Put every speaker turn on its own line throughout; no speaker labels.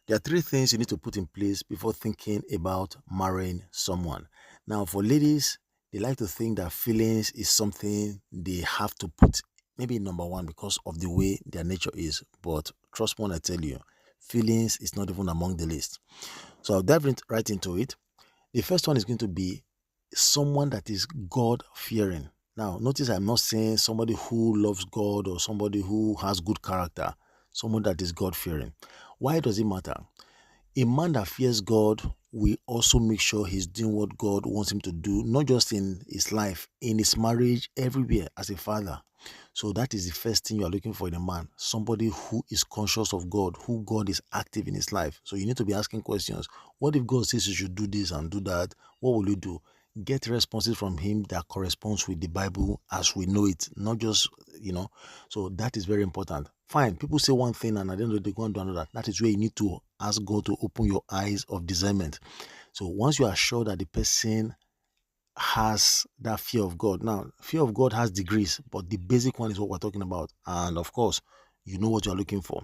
There are three things you need to put in place before thinking about marrying someone. Now, for ladies, they like to think that feelings is something they have to put maybe number one because of the way their nature is. But trust me when I tell you, feelings is not even among the list. So I'll dive right into it. The first one is going to be someone that is God fearing. Now, notice I'm not saying somebody who loves God or somebody who has good character, someone that is God fearing. Why does it matter? A man that fears God will also make sure he's doing what God wants him to do, not just in his life, in his marriage, everywhere as a father. So that is the first thing you are looking for in a man, somebody who is conscious of God, who God is active in his life. So you need to be asking questions. What if God says you should do this and do that? What will you do? Get responses from him that corresponds with the Bible as we know it, not just, So that is very important. Fine, people say one thing and at the end of the day, go and do another. That is where you need to ask God to open your eyes of discernment. So once you are sure that the person has that fear of God. Now, fear of God has degrees, but the basic one is what we're talking about. And of course, you know what you're looking for.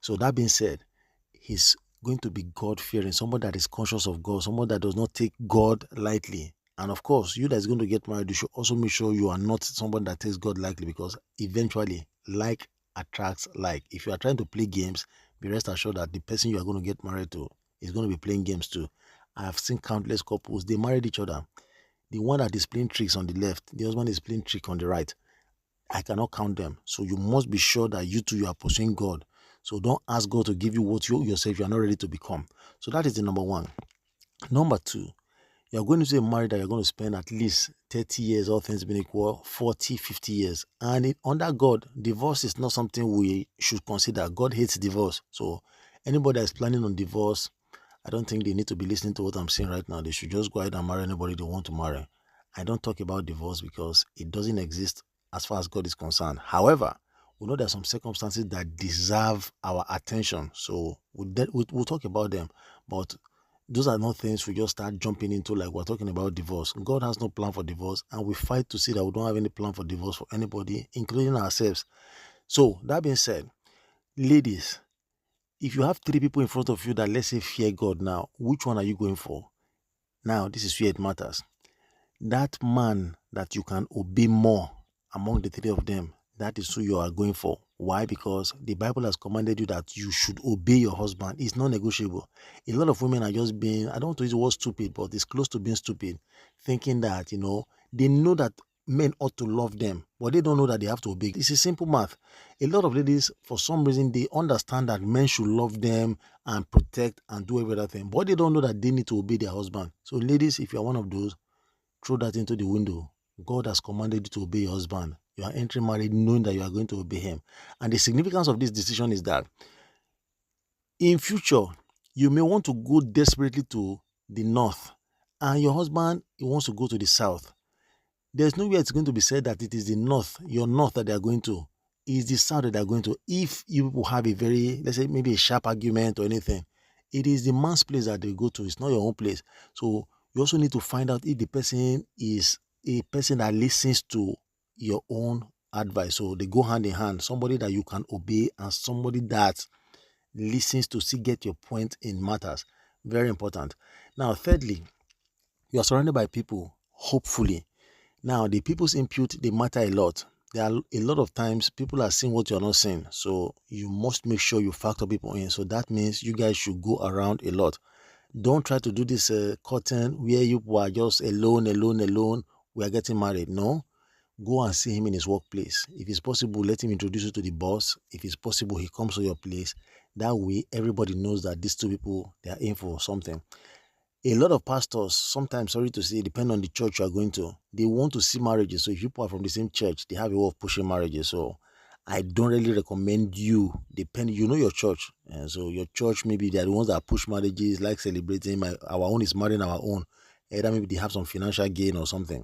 So that being said, he's going to be God fearing, someone that is conscious of God, someone that does not take God lightly. And of course, you that's going to get married, you should also make sure you are not someone that takes God lightly, because eventually like attracts like. If you are trying to play games, be rest assured that the person you are going to get married to is going to be playing games too. I have seen countless couples, they married each other. The one that is playing tricks on the left, the husband is playing trick on the right. I cannot count them. So you must be sure that you too, you are pursuing God. So don't ask God to give you what you yourself you are not ready to become. So that is the number one. Number two, you're going to say married that you're going to spend at least 30 years, all things being equal, 40, 50 years. And under God, divorce is not something we should consider. God hates divorce. So anybody that is planning on divorce, I don't think they need to be listening to what I'm saying right now. They should just go ahead and marry anybody they want to marry. I don't talk about divorce because it doesn't exist as far as God is concerned. However, we know there are some circumstances that deserve our attention. So we'll talk about them. But those are not things we just start jumping into like we're talking about divorce. God has no plan for divorce, and we fight to see that we don't have any plan for divorce for anybody, including ourselves. So that being said, ladies, if you have three people in front of you that, let's say, fear God now, which one are you going for? Now, this is where it matters. That man that you can obey more among the three of them, that is who you are going for. Why? Because the Bible has commanded you that you should obey your husband. It's non-negotiable. A lot of women are just being, I don't want to use the word stupid, but it's close to being stupid, thinking that, they know that men ought to love them, but they don't know that they have to obey. It's a simple math. A lot of ladies, for some reason, they understand that men should love them and protect and do every other thing, but they don't know that they need to obey their husband. So ladies, if you're one of those, throw that into the window. God has commanded you to obey your husband. You are entering marriage knowing that you are going to obey him. And the significance of this decision is that in future, you may want to go desperately to the north, and your husband he wants to go to the south. There's nowhere it's going to be said that it is the north, your north that they are going to. It's the south that they are going to. If you people have a very, let's say, maybe a sharp argument or anything, it is the man's place that they go to. It's not your own place. So you also need to find out if the person is a person that listens to your own advice. So they go hand in hand. Somebody that you can obey and somebody that listens to see get your point in matters. Very important. Now, thirdly, you are surrounded by people, hopefully. Now, the people's input, they matter a lot. There are a lot of times people are seeing what you're not seeing. So you must make sure you factor people in. So that means you guys should go around a lot. Don't try to do this curtain where you are just alone, alone, alone. We are getting married. No. Go and see him in his workplace. If it's possible, let him introduce you to the boss. If it's possible, he comes to your place. That way, everybody knows that these two people, they are in for something. A lot of pastors, sometimes, sorry to say, depend on the church you are going to, they want to see marriages. So if people are from the same church, they have a way of pushing marriages. So I don't really recommend you, you know your church. And so your church, maybe they're the ones that push marriages, like celebrating. Our own is marrying our own. Either maybe they have some financial gain or something.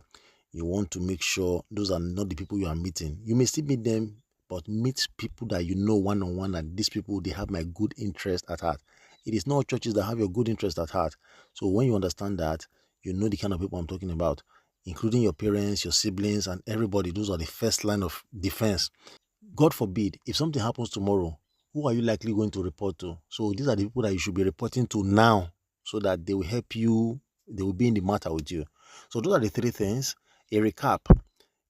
You want to make sure those are not the people you are meeting. You may still meet them, but meet people that you know one-on-one, and these people, they have my good interest at heart. It is not churches that have your good interest at heart. So when you understand that, you know the kind of people I'm talking about, including your parents, your siblings, and everybody. Those are the first line of defense. God forbid, if something happens tomorrow, who are you likely going to report to? So these are the people that you should be reporting to now, so that they will help you, they will be in the matter with you. So those are the three things. A recap: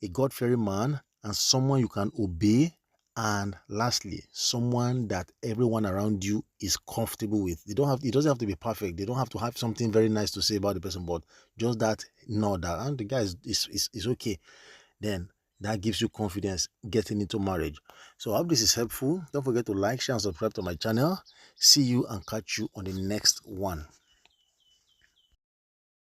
a God-fearing man, and someone you can obey, and lastly, someone that everyone around you is comfortable with. It doesn't have to be perfect. They don't have to have something very nice to say about the person, but just that, no, that and the guy is okay. Then that gives you confidence getting into marriage. So I hope this is helpful. Don't forget to like, share, and subscribe to my channel. See you and catch you on the next one.